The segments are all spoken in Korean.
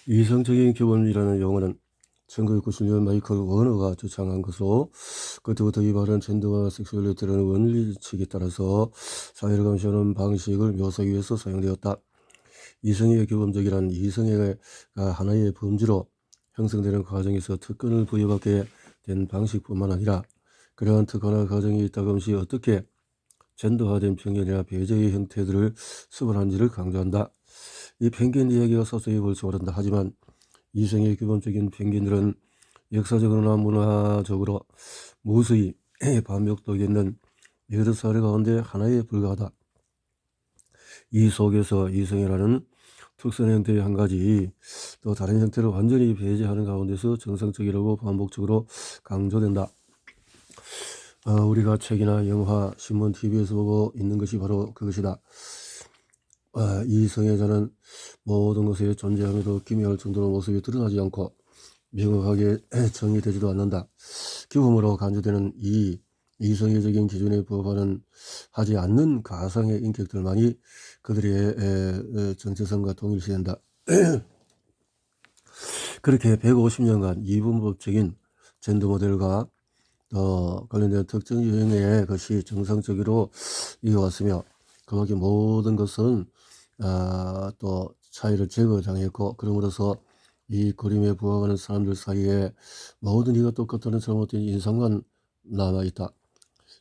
이성적인 교범이라는 용어는 1990년 마이클 워너가 주창한 것으로, 그때부터 이 말은 젠더와 섹슈얼리티라는 원리칙에 따라서 사회를 감시하는 방식을 묘사하기 위해서 사용되었다. 이성애가 교범적이란 이성애가 하나의 범주로 형성되는 과정에서 특권을 부여받게 된 방식뿐만 아니라, 그러한 특권화 과정이 있다금시 어떻게 젠더화된 편견이나 배제의 형태들을 수반하는지를 강조한다. 이 편견 이야기가 서서히 벌써 오른다. 하지만 이성의 기본적인 편견들은 역사적으로나 문화적으로 무수히 반복되고 있는 여러 사례 가운데 하나에 불과하다. 이 속에서 이성이라는 특수한 형태의 한 가지, 또 다른 형태를 완전히 배제하는 가운데서 정상적이라고 반복적으로 강조된다. 우리가 책이나 영화, 신문, TV에서 보고 있는 것이 바로 그것이다. 이성애자는 모든 것에 존재함에도 기묘할 정도로 모습이 드러나지 않고 명확하게 정의되지도 않는다. 규범으로 간주되는 이 이성애적인 기준에 부합하는 하지 않는 가상의 인격들만이 그들의 정체성과 동일시된다. 그렇게 150년간 이분법적인 젠더 모델과 관련된 특정 유형의 것이 정상적으로 이어왔으며, 그 밖에 모든 것은 또 차이를 제거당했고, 그러므로서 이 그림에 부합하는 사람들 사이에 모든 이가 똑같다는 잘못된 인상만 남아있다.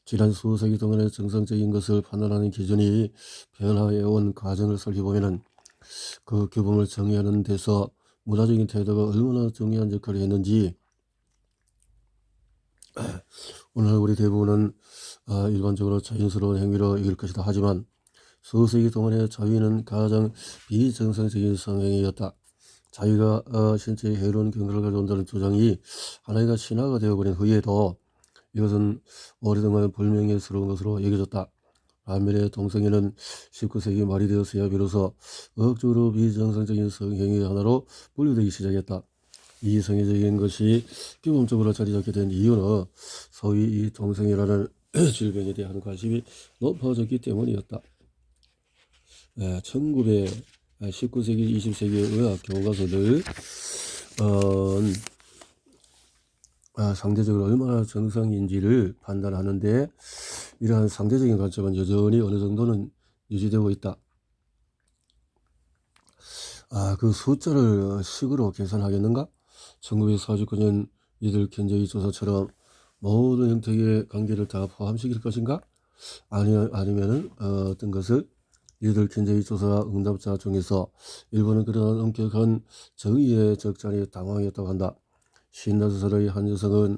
지난 수세기 동안의 정상적인 것을 판단하는 기준이 변화해온 과정을 살펴보면 그 규범을 정의하는 데서 문화적인 태도가 얼마나 중요한 역할을 했는지, 오늘 우리 대부분은 일반적으로 자연스러운 행위로 여길 것이다. 하지만 수세기 동안의 자유는 가장 비정상적인 성행위였다. 자유가 신체에 해로운 경로를 가져온다는 주장이 하나가 신화가 되어버린 후에도 이것은 오래동안 불명예스러운 것으로 여겨졌다. 반면에 동성애는 19세기 말이 되었어야 비로소 억지로 비정상적인 성행위 하나로 분류되기 시작했다. 이성애적인 것이 규범적으로 자리 잡게 된 이유는 소위 이 동성애라는 질병에 대한 관심이 높아졌기 때문이었다. 19세기, 20세기 의학 교과서들 상대적으로 얼마나 정상인지를 판단하는데, 이러한 상대적인 관점은 여전히 어느 정도는 유지되고 있다. 그 숫자를 식으로 계산하겠는가? 1949년 이들 견적의 조사처럼 모든 형태의 관계를 다 포함시킬 것인가? 아니면은 어떤 것을 이들 견적의 조사 응답자 중에서 일부는 그러한 엄격한 정의의 적잖이 당황했다고 한다. 55살의 한 여성은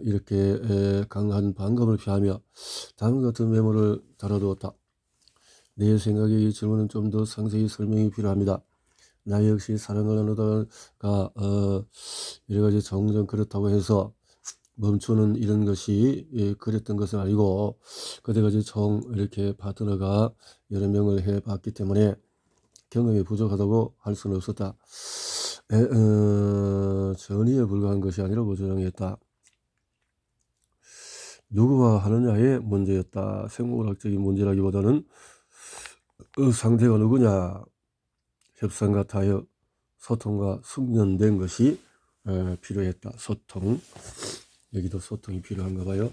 이렇게 강한 반감을 표하며 다음과 같은 메모를 달아두었다. 내 생각에 이 질문은 좀 더 상세히 설명이 필요합니다. 나 역시 사랑을 나누다가 여러 가지 정정 그렇다고 해서 멈추는 이런 것이 그랬던 것은 아니고, 그때까지 총 이렇게 파트너가 여러 명을 해봤기 때문에 경험이 부족하다고 할 수는 없었다. 전의에 불과한 것이 아니라고 주장했다. 누구와 하느냐의 문제였다. 생물학적인 문제라기보다는 상대가 누구냐, 협상과 타협, 소통과 숙련된 것이 필요했다. 소통, 여기도 소통이 필요한가 봐요.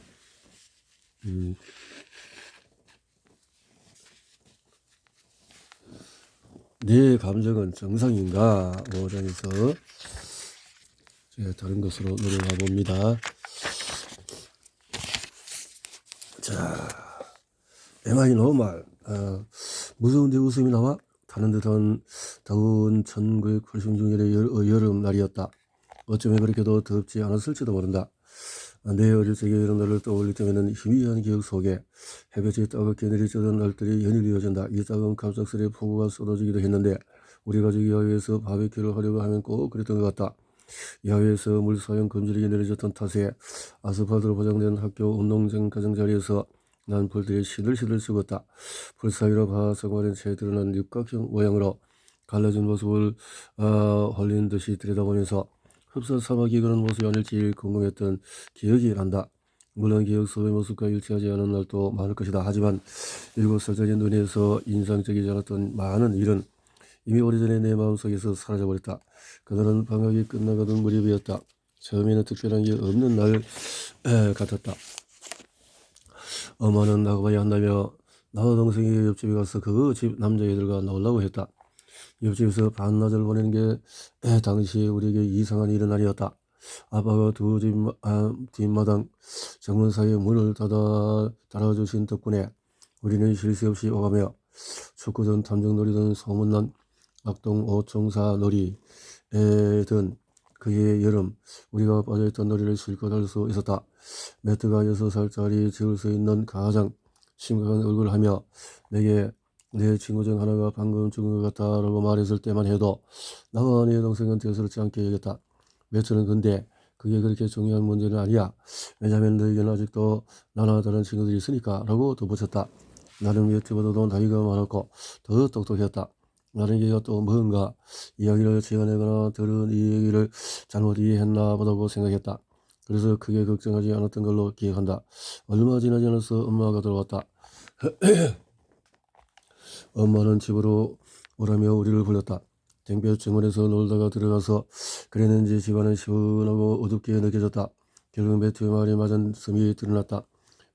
내 감정은 정상인가? 5장에서 제가 다른 것으로 넘어가 봅니다. 자, Am I normal? 무서운데 웃음이 나와? 타는 듯한 더운 1986년의 여름 날이었다. 어쩌면 그렇게도 덥지 않았을지도 모른다. 내 어릴 적에 이런 날을 떠올릴 때에는 희미한 기억 속에 햇볕이 따갑게 내리쬐던 날들이 연일이어진다. 이 따가운 갑작스레 폭우가 쏟아지기도 했는데 우리 가족이 야외에서 바베큐를 하려고 하면 꼭 그랬던 것 같다. 야외에서 물 사용 금지령이 내려졌던 탓에 아스팔트로 포장된 학교 운동장 가정자리에서 난 불들이 시들시들 썩었다. 불 사이로 바삭 마른 채 드러난 육각형 모양으로 갈라진 모습을 홀린 듯이 들여다보면서 흡사 사막이 그런 모습이 아닐지 궁금했던 기억이 난다. 물론 기억 속의 모습과 일치하지 않은 날도 많을 것이다. 하지만 7살짜리 눈에서 인상적이지 않았던 많은 일은 이미 오래전에 내 마음속에서 사라져버렸다. 그날은 방학이 끝나가던 무렵이었다. 처음에는 특별한 게 없는 날 같았다. 엄마는 나가봐야 한다며 나와 동생이 옆집에 가서 그 집 남자애들과 놀라고 했다. 옆집에서 반낮을 보내는 게 당시 우리에게 이상한 일은 아니었다. 아빠가 두 집 뒷마당 정문 사이에 문을 달아주신 덕분에 우리는 쉴 새 없이 오가며 축구든 탐정놀이든 소문난 악동 오총사 놀이든 그의 여름 우리가 빠져있던 놀이를 실컷 할 수 있었다. 매트가 6살짜리 지을 수 있는 가장 심각한 얼굴을 하며 내게 내 친구 중 하나가 방금 죽은 것 같다 라고 말했을 때만 해도 나와 내 동생은 대수롭지 않게 여겼다. 매트는 근데 그게 그렇게 중요한 문제는 아니야. 왜냐면 너에게는 아직도 나나 다른 친구들이 있으니까 라고 덧붙였다. 나는 매트보다도 나이가 많았고 더 똑똑했다. 나는 얘가 또 뭔가 이야기를 지어내거나 들은 이 얘기를 잘못 이해했나 보다고 생각했다. 그래서 크게 걱정하지 않았던 걸로 기억한다. 얼마 지나지 않아서 엄마가 들어왔다. 엄마는 집으로 오라며 우리를 불렀다. 땡볕 정원에서 놀다가 들어가서 그랬는지 집안은 시원하고 어둡게 느껴졌다. 결국 매튜의 말이 맞은 섬이 드러났다.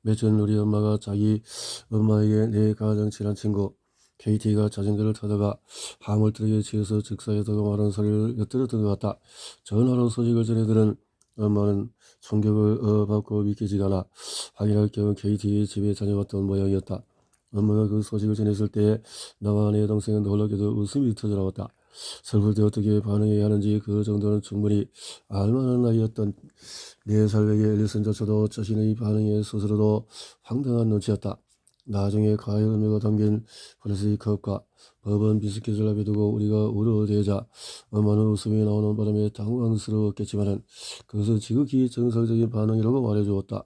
매주는 우리 엄마가 자기 엄마에게 내 가장 친한 친구 KT가 자전거를 타다가 화물트럭에 치여서 즉사했다고 말하는 소리를 엿들었던 것 같다. 전화로 소식을 전해들은 엄마는 충격을 받고 믿기지가 않아 확인할 겸 KT 집에 다녀왔던 모양이었다. 엄마가 그 소식을 전했을 때 나와 내 동생은 놀랍게도 웃음이 터져나왔다. 슬플 때 어떻게 반응해야 하는지 그 정도는 충분히 알만한 나이였던 4살 배기 앨리슨조차도 자신의 반응에 스스로도 황당한 눈치였다. 나중에 과일 음료가 담긴 플라스틱 컵과 버번 비스킷을 앞에 두고 우리가 울어대자 엄마는 웃음이 나오는 바람에 당황스러웠겠지만은 그것은 지극히 정상적인 반응이라고 말해주었다.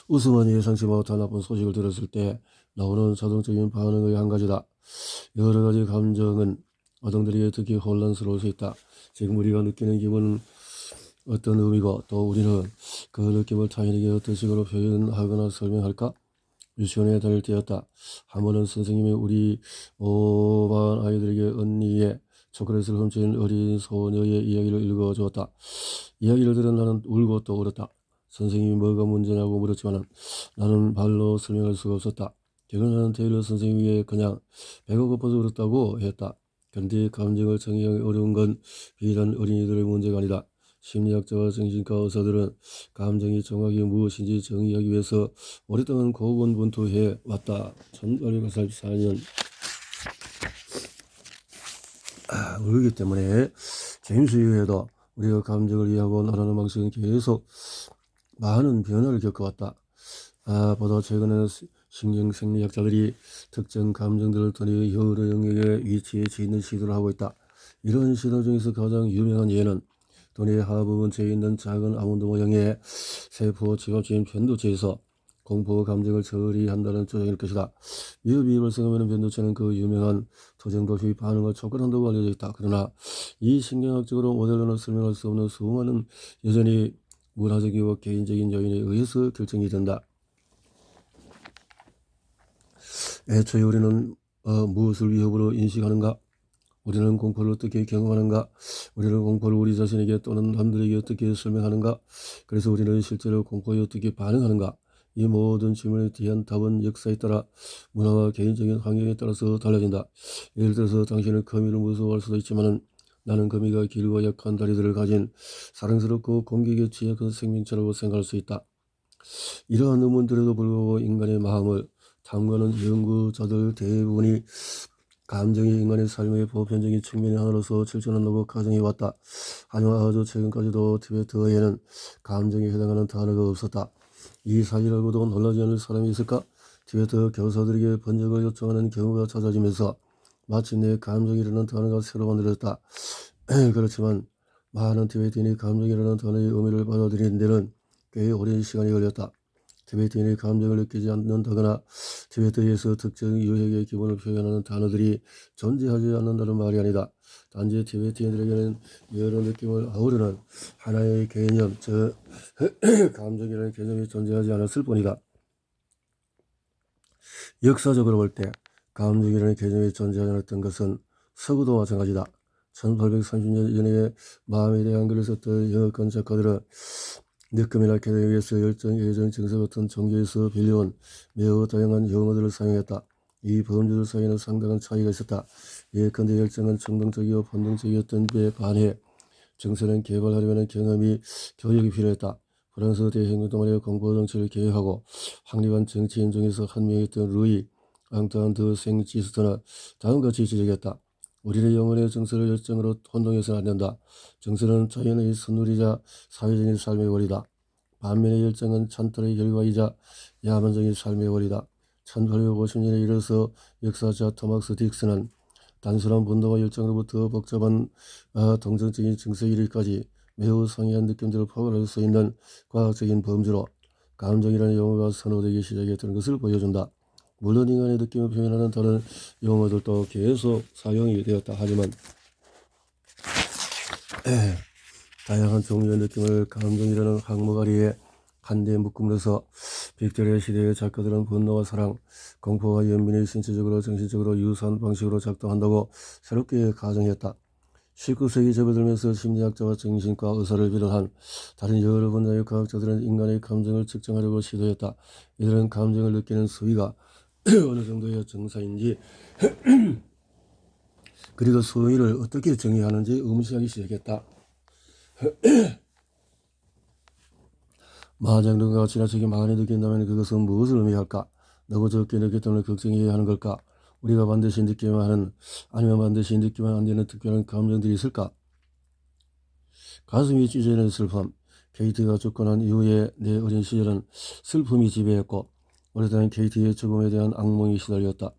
웃음은 예상치 못한 나쁜 소식을 들었을 때 나오는 자동적인 반응의 한 가지다. 여러 가지 감정은 아동들에게 특히 혼란스러울 수 있다. 지금 우리가 느끼는 기분은 어떤 의미고 또 우리는 그 느낌을 타인에게 어떤 식으로 표현하거나 설명할까? 유치원에 다닐 때였다. 한 번은 선생님이 우리 5반 아이들에게 언니의 초콜릿을 훔친 어린 소녀의 이야기를 읽어주었다. 이야기를 들은 나는 울고 또 울었다. 선생님이 뭐가 문제냐고 물었지만 나는 말로 설명할 수가 없었다. 결국 나는 테일러 선생님에게 그냥 배가 고파서 울었다고 했다. 그런데 감정을 정의하기 어려운 건 비단 어린이들의 문제가 아니다. 심리학자와 정신과 의사들은 감정이 정확히 무엇인지 정의하기 위해서 오랫동안 고군분투해 왔다. 1844년 울기 때문에 제임스 이후에도 우리가 감정을 이해하고 나라는 방식은 계속 많은 변화를 겪어왔다. 보다 최근에는 신경생리학자들이 특정 감정들을 통해 여러 영역에 위치해 있는 시도를 하고 있다. 이런 시도 중에서 가장 유명한 예는 돈의 하부 근처에 있는 작은 아몬드 모양의 세포 지갑적인 변두체에서 공포 감정을 처리한다는 주장일 것이다. 위협이 발생하면 변두체는 그 유명한 토쟁도피 반응을 촉발한다고 알려져 있다. 그러나 이 신경학적으로 모델로는 설명할 수 없는 수많은 여전히 문화적이고 개인적인 요인에 의해서 결정이 된다. 애초에 우리는 무엇을 위협으로 인식하는가? 우리는 공포를 어떻게 경험하는가? 우리는 공포를 우리 자신에게 또는 남들에게 어떻게 설명하는가? 그래서 우리는 실제로 공포에 어떻게 반응하는가? 이 모든 질문에 대한 답은 역사에 따라 문화와 개인적인 환경에 따라서 달라진다. 예를 들어서 당신은 거미를 무서워할 수도 있지만 나는 거미가 길고 약한 다리들을 가진 사랑스럽고 공격에 취약한 생명체라고 생각할 수 있다. 이러한 의문들에도 불구하고 인간의 마음을 탐구하는 연구자들 대부분이 감정이 인간의 삶의 보편적인 측면의 하나로서 실존한다고 가정해왔다. 하지만 아주 최근까지도 티베트어에는 감정에 해당하는 단어가 없었다. 이 사실을 알고도 놀라지 않을 사람이 있을까? 티베트 교사들에게 번역을 요청하는 경우가 잦아지면서 마침내 감정이라는 단어가 새로 만들어졌다. 그렇지만 많은 티베트인이 감정이라는 단어의 의미를 받아들이는 데는 꽤 오랜 시간이 걸렸다. 티베트인이 감정을 느끼지 않는다거나 티베트에서 특정 유형의 기분을 표현하는 단어들이 존재하지 않는다는 말이 아니다. 단지 티베트인들에게는 여러 느낌을 아우르는 하나의 개념, 즉 감정이라는 개념이 존재하지 않았을 뿐이다. 역사적으로 볼 때 감정이라는 개념이 존재하지 않았던 것은 서구도 마찬가지다. 1830년 이전에 마음에 대한 글을 썼던 영어권 작가들은 느낌이나 개념에 의해서 열정, 애정, 정서 같은 종교에서 빌려온 매우 다양한 용어들을 사용했다. 이 범주들 사이에는 상당한 차이가 있었다. 예컨대 열정은衝動적이고 본능적이었던 데 반해 정서는 개발하려면 경험이, 교육이 필요했다. 프랑스 대혁명동안의 공포 정치를 계획하고 확립한 정치인 중에서 한 명이었던 루이 앙투안 드 생지스트는 다음같이 지적했다. 우리의 영혼의 정서를 열정으로 혼동해서는 안 된다. 정서는 자연의 선물이자 사회적인 삶의 원리다. 반면에 열정은 찬탈의 결과이자 야만적인 삶의 원리다. 1850년에 이르러서 역사자 토마스 딕스는 단순한 분노와 열정으로부터 복잡한 동정적인 증세에 이르기까지 매우 상이한 느낌들을 포괄할 수 있는 과학적인 범주로 감정이라는 용어가 선호되기 시작했던 것을 보여준다. 물론 인간의 느낌을 표현하는 다른 용어들도 계속 사용이 되었다. 하지만 다양한 종류의 느낌을 감정이라는 항목 아래에 한데 묶음으로써 빅토리아 시대의 작가들은 분노와 사랑, 공포와 연민이 신체적으로 정신적으로 유사한 방식으로 작동한다고 새롭게 가정했다. 19세기 접어들면서 심리학자와 정신과 의사를 비롯한 다른 여러 분야의 과학자들은 인간의 감정을 측정하려고 시도했다. 이들은 감정을 느끼는 수위가 어느 정도의 정상인지 그리고 수위를 어떻게 정의하는지 의문시하기 시작했다. 만약 누군가 지나치게 많이 느낀다면 그것은 무엇을 의미할까? 너무 적게 느꼈다면 걱정해야 하는 걸까? 우리가 반드시 느끼면 하는, 아니면 반드시 느끼면 안 되는 특별한 감정들이 있을까? 가슴이 찢어지는 슬픔. 케이티가 죽고 난 이후에 내 어린 시절은 슬픔이 지배했고 오래된 케이티의 죽음에 대한 악몽이 시달렸다.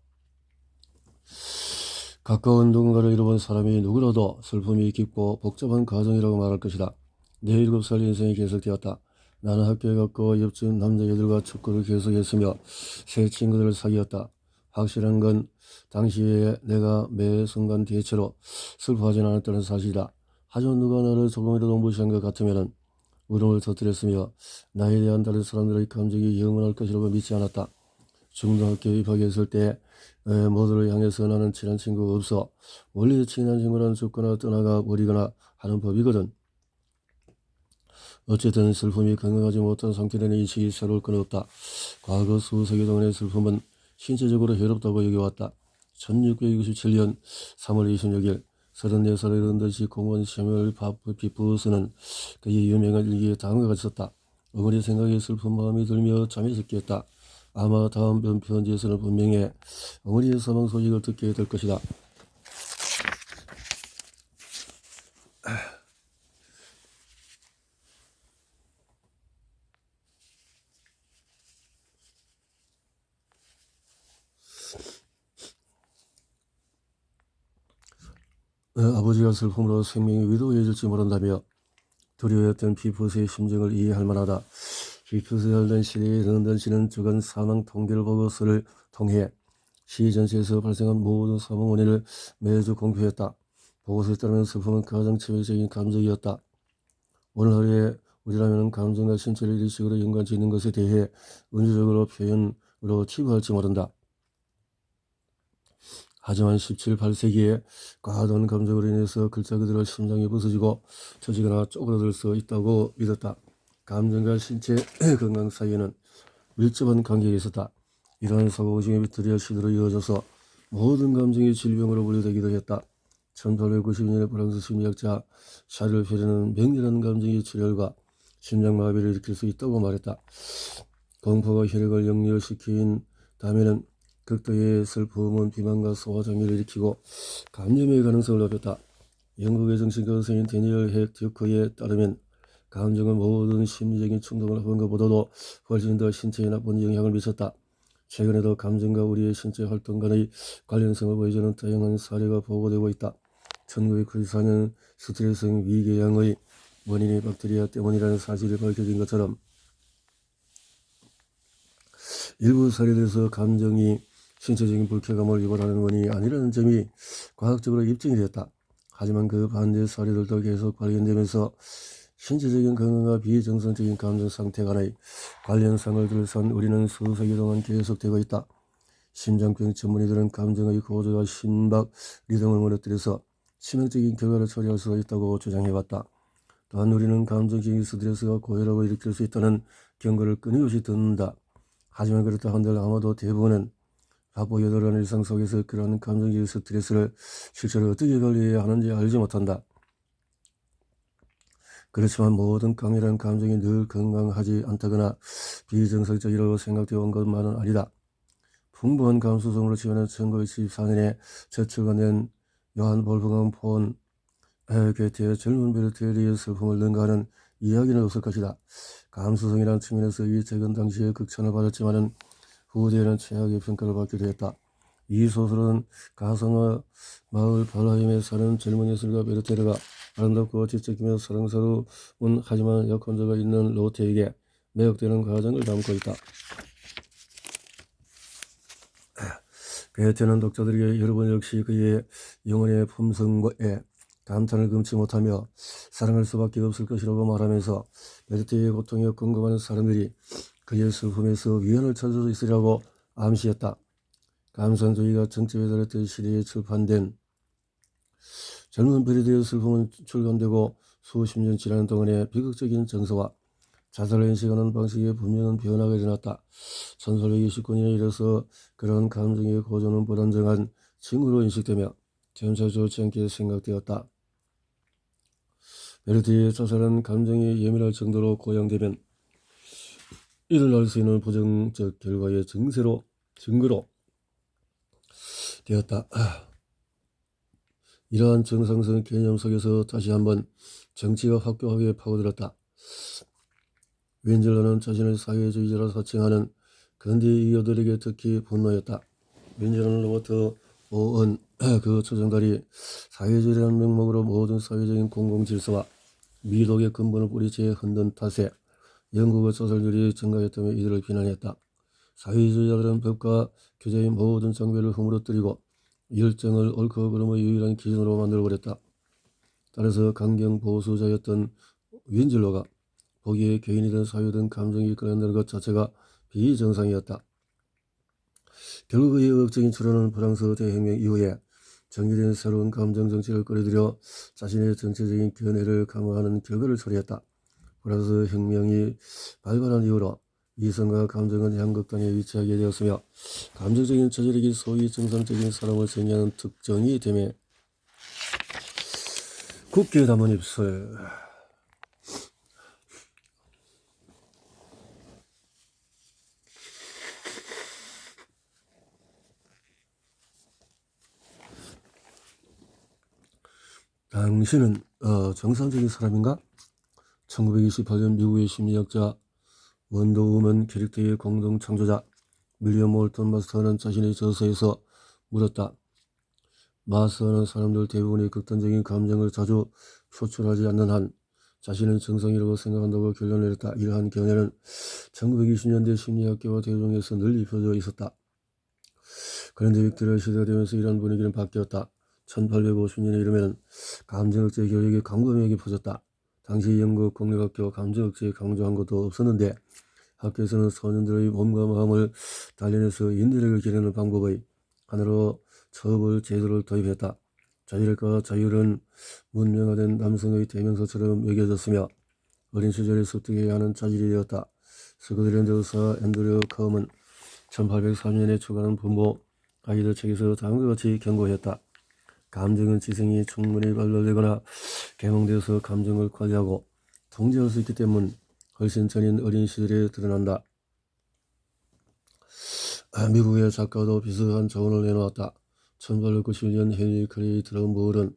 가까운 누군가를 잃어본 사람이 누구라도 슬픔이 깊고 복잡한 과정이라고 말할 것이다. 내 7살 인생이 계속되었다. 나는 학교에 갔고 옆집 남자애들과 축구를 계속했으며 새 친구들을 사귀었다. 확실한 건 당시에 내가 매 순간 대체로 슬퍼하진 않았다는 사실이다. 하지만 누가 나를 조금이라도 무시한 것 같으면 울음을 터뜨렸으며 나에 대한 다른 사람들의 감정이 영원할 것이라고 믿지 않았다. 중등학교에 입학했을 때 모두를 향해서 나는 친한 친구가 없어. 원래 친한 친구는 죽거나 떠나가 버리거나 하는 법이거든. 어쨌든 슬픔이 건강하지 못한 상태라는 인식이 새로울 건 없다. 과거 수세기 동안의 슬픔은 신체적으로 해롭다고 여겨왔다. 1667년 3월 26일 34살의 런던시 공무원 셔멜 비프스는 그의 유명한 일기에 다음과 같이 썼다. 어머니 생각에 슬픈 마음이 들며 잠에서 깼다. 아마 다음 편지에서는 분명히 어머니의 사망 소식을 듣게 될 것이다. 아버지가 슬픔으로 생명이 위도해질지 모른다며 두려워했던 비프스의 심정을 이해할 만하다. 비프스가 살던 시대의 런던시는 주간 사망 통계를 보고서를 통해 시 전체에서 발생한 모든 사망 원인을 매주 공표했다. 보고서에 따르면 슬픔은 가장 치명적인 감정이었다. 오늘 하루에 우리라면 감정과 신체를 일식으로 연관짓는 것에 대해 은유적으로 표현으로 치부할지 모른다. 하지만 17, 18세기에 과도한 감정으로 인해서 글자 그대로 심장이 부서지고 터지거나 쪼그라들 수 있다고 믿었다. 감정과 신체 건강 사이에는 밀접한 관계가 있었다. 이러한 사고중에 빅토리아 시대로 이어져서 모든 감정이 질병으로 분류되기도 했다. 1892년에 프랑스 심리학자 샤를 페르는 맹렬한 감정의 출혈과 심장마비를 일으킬 수 있다고 말했다. 공포가 혈액을 역류시킨 다음에는 극도의 슬픔은 비만과 소화장애를 일으키고 감염의 가능성을 높였다. 영국의 정신과 의사인 데니얼 핵 듀크에 따르면 감정은 모든 심리적인 충동을 하는 것보다도 훨씬 더 신체에 나쁜 영향을 미쳤다. 최근에도 감정과 우리의 신체 활동 간의 관련성을 보여주는 다양한 사례가 보고되고 있다. 1994년 스트레스성 위궤양의 원인이 박테리아 때문이라는 사실이 밝혀진 것처럼 일부 사례들에서 감정이 신체적인 불쾌감을 유발하는 원인이 아니라는 점이 과학적으로 입증이 되었다. 하지만 그 반대 사례들도 계속 발견되면서 신체적인 건강과 비정상적인 감정 상태 간의 관련성을 둘러싼 우리는 수세기 동안 계속되고 있다. 심장병 전문의들은 감정의 고조와 심박 리듬을 무너뜨려서 치명적인 결과를 초래할 수가 있다고 주장해왔다. 또한 우리는 감정적인 스트레스가 고혈압을 일으킬 수 있다는 경고를 끊임없이 듣는다. 하지만 그렇다 한들 아마도 대부분은 바쁘 여들한 일상 속에서 그러한 감정적인 스트레스를 실제로 어떻게 관리해야 하는지 알지 못한다. 그렇지만 모든 강렬한 감정이 늘 건강하지 않다거나 비정상적이라고 생각되어 온 것만은 아니다. 풍부한 감수성으로 지어낸 1974년에 저출간된 요한 볼프강 폰 괴테의 젊은 베르테리의 슬픔을 능가하는 이야기는 없을 것이다. 감수성이라는 측면에서 이 책은 당시에 극찬을 받았지만은 후대에는 최악의 평가를 받게 되었다. 이 소설은 가상화 마을 발하임에 사는 젊은 예술가 베르테르가 아름답고 지적이며 사랑스러운 하지만 약혼자가 있는 로테에게 매혹되는 과정을 담고 있다. 베르테르는 독자들에게 여러분 역시 그의 영혼의 품성에 감탄을 금치 못하며 사랑할 수밖에 없을 것이라고 말하면서 베르테르의 고통에 공감하는 사람들이 그의 슬픔에서 위안을 찾을 수 있으리라고 암시했다. 감상주의가 정점에 달했던 시대에 출판된 젊은 베르테르의 슬픔은 출간되고 수십 년 지나는 동안에 비극적인 정서와 자살을 인식하는 방식에 분명한 변화가 일어났다. 1829년에 이르러서 그런 감정의 고조는 불안정한 징후로 인식되며 점차 좋지 않게 생각되었다. 베르테르의 자살은 감정이 예민할 정도로 고양되면 일어날 수 있는 부정적 결과의 증거로 되었다. 이러한 정상성 개념 속에서 다시 한번 정치가 확고하게 파고들었다. 윈즐러는 자신을 사회주의자라 사칭하는 근대 이교들에게 특히 분노했다. 윈즐러는 로버트 오은 그 초정달이 사회주의라는 명목으로 모든 사회적인 공공질서와 미덕의 근본을 뿌리채 흔든 탓에 영국의 자살률이 증가했다며 이들을 비난했다. 사회주의자들은 법과 규제의 모든 장벽을 허물어뜨리고 열정을 옳고 그름의 유일한 기준으로 만들어버렸다. 따라서 강경 보수자였던 윈즐러가 보기에 개인이든 사회든 감정이 이끌어낸다는 것 자체가 비정상이었다. 결국 그의 의학적인 출현은 프랑스 대혁명 이후에 정리된 새로운 감정 정치를 끌어들여 자신의 정치적인 견해를 강화하는 결과를 초래했다. 프랑스 혁명이 발발한 이후로 이성과 감정은 양극단에 위치하게 되었으며 감정적인 저질력이 소위 정상적인 사람을 정의하는 특정이 되며 굳게 담은 입술. 당신은 정상적인 사람인가? 1928년 미국의 심리학자 원더 우먼 캐릭터의 공동 창조자 윌리엄 몰턴 마스터는 자신의 저서에서 물었다. 마스터는 사람들 대부분의 극단적인 감정을 자주 표출하지 않는 한 자신은 정상이라고 생각한다고 결론을 내렸다. 이러한 견해는 1920년대 심리학계와 대중에서 널리 펴져 있었다. 그런데 빅토리아 시대가 되면서 이러한 분위기는 바뀌었다. 1850년에 이르면 감정억제 교육이 광범위하게 퍼졌다. 당시 영국 공립학교 감정억제 강조한 것도 없었는데 학교에서는 소년들의 몸과 마음을 단련해서 인내력을 기르는 방법의 하나로 처벌 제도를 도입했다. 자율과 자율은 문명화된 남성의 대명사처럼 여겨졌으며 어린 시절에 습득해야 하는 자질이 되었다. 스코틀랜드 의사 앤드류 컴은 1830년에 출간한 부모 아이들 책에서 다음과 같이 경고했다. 감정은 지성이 충분히 발달되거나 개몽되어서 감정을 관리하고 통제할 수 있기 때문 훨씬 전인 어린 시절에 드러난다. 미국의 작가도 비슷한 조언을 내놓았다. 1891년 헨리 클레이 트럼블은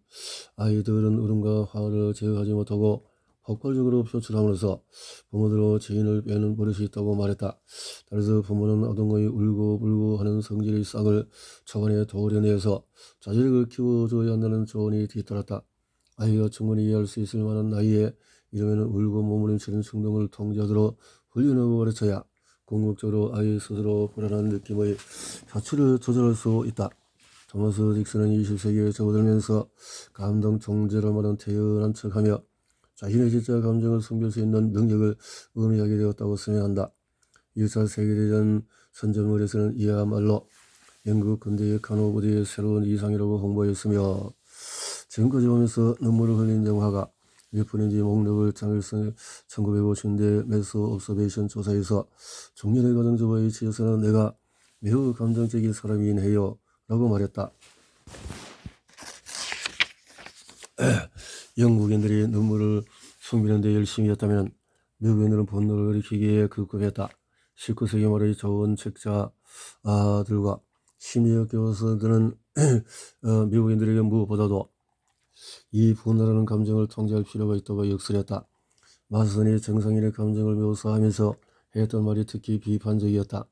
아이들은 울음과 화를 제어하지 못하고 폭발적으로 표출함으로써 부모들로 지인을 빼는 버릇이 있다고 말했다. 따라서 부모는 아동의 울고불고 하는 성질의 싹을 초반에 도려내서 자질을 키워줘야 한다는 조언이 뒤따랐다. 아이가 충분히 이해할 수 있을 만한 나이에 이르면 울고 몸부림치는 충동을 통제하도록 훈련하고 가르쳐야 궁극적으로 아이 스스로 불안한 느낌의 자취를 조절할 수 있다. 토마스 딕슨은 20세기에 접어들면서 감동 통제를 말하는 태연한 척하며 자신의 진짜 감정을 숨길 수 있는 능력을 의미하게 되었다고 설명한다. 1차 세계대전 선전물에서는 이야말로 영국 근대의 카노부디의 새로운 이상이라고 홍보했으며 지금까지 보면서 눈물을 흘린 영화가 몇 분인지 목록을 장일성 1950년대 매스 옵서베이션 조사에서 중년의 가정주부에 치여서는 내가 매우 감정적인 사람이긴 해요 라고 말했다. 영국인들이 눈물을 숨기는 데 열심히 했다면 미국인들은 분노를 일으키기에 급급했다. 19세기 말의 좋은 책자들과 심리학 교수들은 미국인들에게 무엇보다도 이 분노라는 감정을 통제할 필요가 있다고 역설했다. 마슨이 정상인의 감정을 묘사하면서 했던 말이 특히 비판적이었다.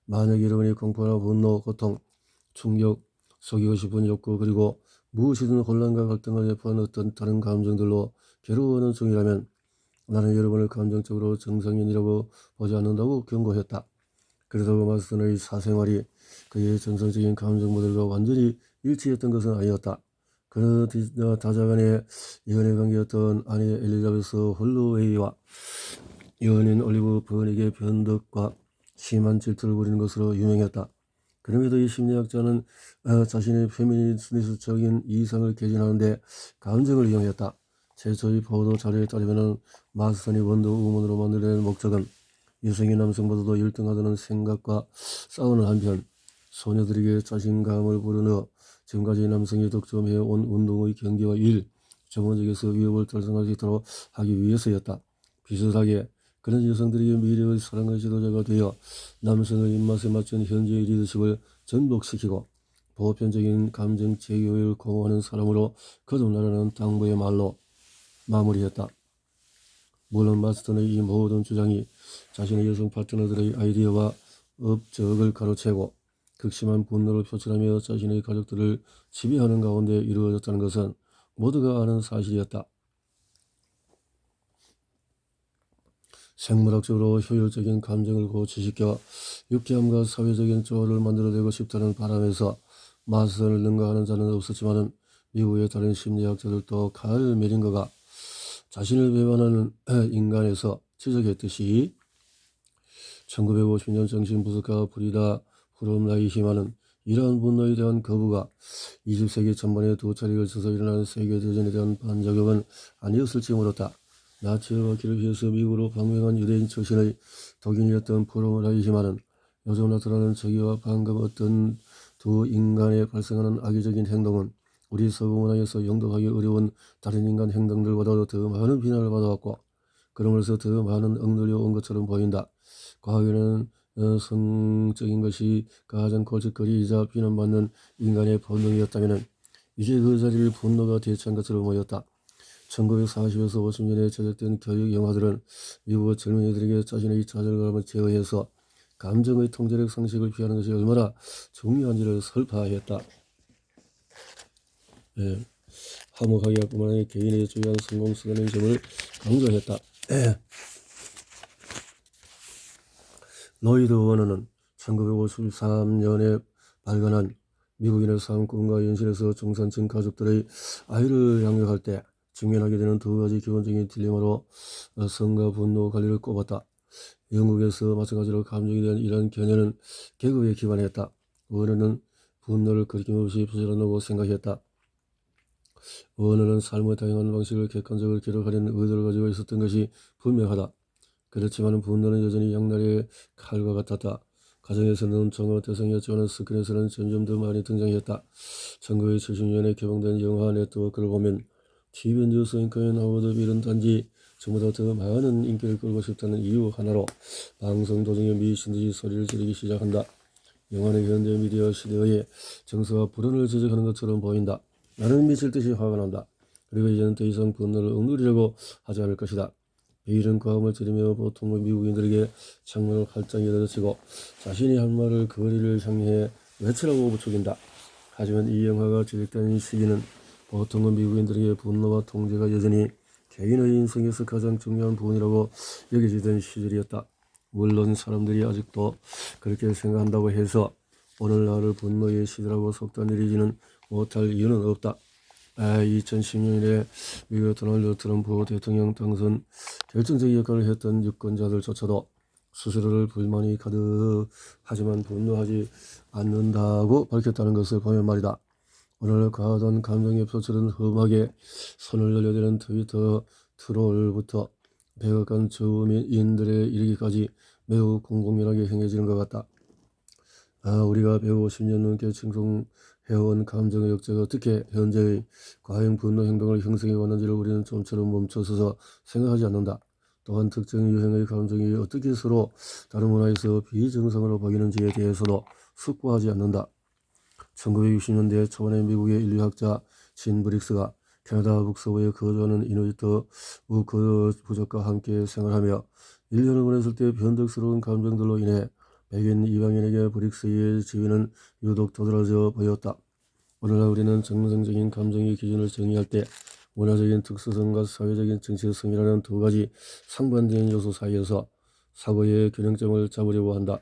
만약 여러분이 공포나 분노, 고통, 충격, 속이고 싶은 욕구 그리고 무엇이든 혼란과 갈등을 예포한 어떤 다른 감정들로 괴로워하는 중이라면 나는 여러분을 감정적으로 정상인이라고 보지 않는다고 경고했다. 그렇다고 마슨의 사생활이 그의 정상적인 감정 모델과 완전히 일치했던 것은 아니었다. 그는 다자간의 연애 관계였던 아내 엘리자베스 홀로웨이와 연인 올리브 버닉의 변덕과 심한 질투를 부리는 것으로 유명했다. 그럼에도 이 심리학자는 자신의 페미니스트적인 이상을 개진하는데 감정을 이용했다. 최초의 보도 자료에 따르면 마슨이 원더 우먼으로 만들어낸 목적은 여성이 남성보다도 열등하다는 생각과 싸우는 한편 소녀들에게 자신감을 불어넣어 지금까지 남성이 독점해온 운동의 경기와 일, 전문적에서 위협을 달성할 수 있도록 하기 위해서였다. 비슷하게 그런 여성들에게 미래의 사랑의 지도자가 되어 남성의 입맛에 맞춘 현재의 리더십을 전복시키고 보편적인 감정 제어를 공허하는 사람으로 거듭나라는 당부의 말로 마무리했다. 물론 마스터는 이 모든 주장이 자신의 여성 파트너들의 아이디어와 업적을 가로채고 극심한 분노를 표출하며 자신의 가족들을 지배하는 가운데 이루어졌다는 것은 모두가 아는 사실이었다. 생물학적으로 효율적인 감정을 고취시켜 유쾌함과 사회적인 조화를 만들어내고 싶다는 바람에서 마슨을 능가하는 자는 없었지만 미국의 다른 심리학자들도 칼 메링거가 자신을 배반하는 인간에서 지적했듯이 1950년 정신분석가 브리다 후롬라이히마는 이러한 분노에 대한 거부가 20세기 전반에 두 차례에 걸쳐서 일어난 세계대전에 대한 반작용은 아니었을지 물었다. 나치와 박해를 피해서 미국으로 방명한 유대인 출신의 독일이었던 후롬라이히마는 요즘 나타나는 적의와 반감 어떤 두 인간에 발생하는 악의적인 행동은 우리 서구 문화에서 영도하기 어려운 다른 인간 행동들보다도 더 많은 비난을 받아왔고 그러면서 더 많은 억눌려 온 것처럼 보인다. 과거에는 성적인 것이 가장 골칫거리이자 비난받는 인간의 본능이었다면 이제 그 자리를 분노가 대체한 것처럼 보였다. 1940에서 50년에 제작된 교육 영화들은 미국 젊은이들에게 자신의 좌절감을 제어해서 감정의 통제력 상식을 피하는 것이 얼마나 중요한지를 설파했다. 화목하게 뿐만 아니라 개인의 주요한 성공수단의 점을 강조했다. 로이드 워너는 1953년에 발간한 미국인의 삶, 꿈과 현실에서 중산층 가족들의 아이를 양육할 때 직면하게 되는 두 가지 기본적인 딜레마로 성과 분노 관리를 꼽았다. 영국에서 마찬가지로 감정에 대한 이러한 견해는 계급에 기반했다. 워너는 분노를 거리낌없이 표출한다고 생각했다. 워너는 삶의 다양한 방식을 객관적으로 기록하려는 의도를 가지고 있었던 것이 분명하다. 그렇지만 분노는 여전히 양날의 칼과 같았다. 가정에서는 정어 대상이었지만 스크린에서는 점점 더 많이 등장했다. 1970년에 개봉된 영화 네트워크를 보면 TV 뉴스 앵커인 하워드 빌은 단지 전보다 더 많은 인기를 끌고 싶다는 이유 하나로 방송 도중에 미친 듯이 소리를 지르기 시작한다. 영화는 현대 미디어 시대의 정서와 불안을 지적하는 것처럼 보인다. 나는 미칠 듯이 화가 난다. 그리고 이제는 더 이상 분노를 억누르려고 하지 않을 것이다. 빌은 과음을 지르며 보통의 미국인들에게 창문을 활짝 열어젖히고 자신이 한 말을 거리를 향해 외치라고 부추긴다. 하지만 이 영화가 제작된 시기는 보통의 미국인들에게 분노와 통제가 여전히 개인의 인생에서 가장 중요한 부분이라고 여겨지던 시절이었다. 물론 사람들이 아직도 그렇게 생각한다고 해서 오늘날을 분노의 시대라고 속단내리지는 못할 이유는 없다. 2016년에 미국 도널드 트럼프 대통령 당선 결정적 역할을 했던 유권자들조차도 스스로를 불만이 가득하지만 분노하지 않는다고 밝혔다는 것을 보면 말이다. 오늘 과하던 감정의 흡수처럼 험하게 손을 늘려대는 트위터 트롤부터 백악관 주민들에 이르기까지 매우 공공연하게 행해지는 것 같다. 우리가 150년 넘게 칭송해온 감정의 역사가 어떻게 현재의 과잉 분노 행동을 형성해 왔는지를 우리는 좀처럼 멈춰서서 생각하지 않는다. 또한 특정 유형의 감정이 어떻게 서로 다른 문화에서 비정상으로 보이는지에 대해서도 숙고하지 않는다. 1960년대 초반에 미국의 인류학자 진 브릭스가 캐나다 북서부에 거주하는 이누이트 우크 부족과 함께 생활하며 1년을 보냈을 때 변덕스러운 감정들로 인해 백인 이방인에게 브릭스의 지위는 유독 도드라져 보였다. 오늘날 우리는 정상적인 감정의 기준을 정의할 때 문화적인 특수성과 사회적인 정체성이라는 두 가지 상반된 요소 사이에서 사고의 균형점을 잡으려고 한다.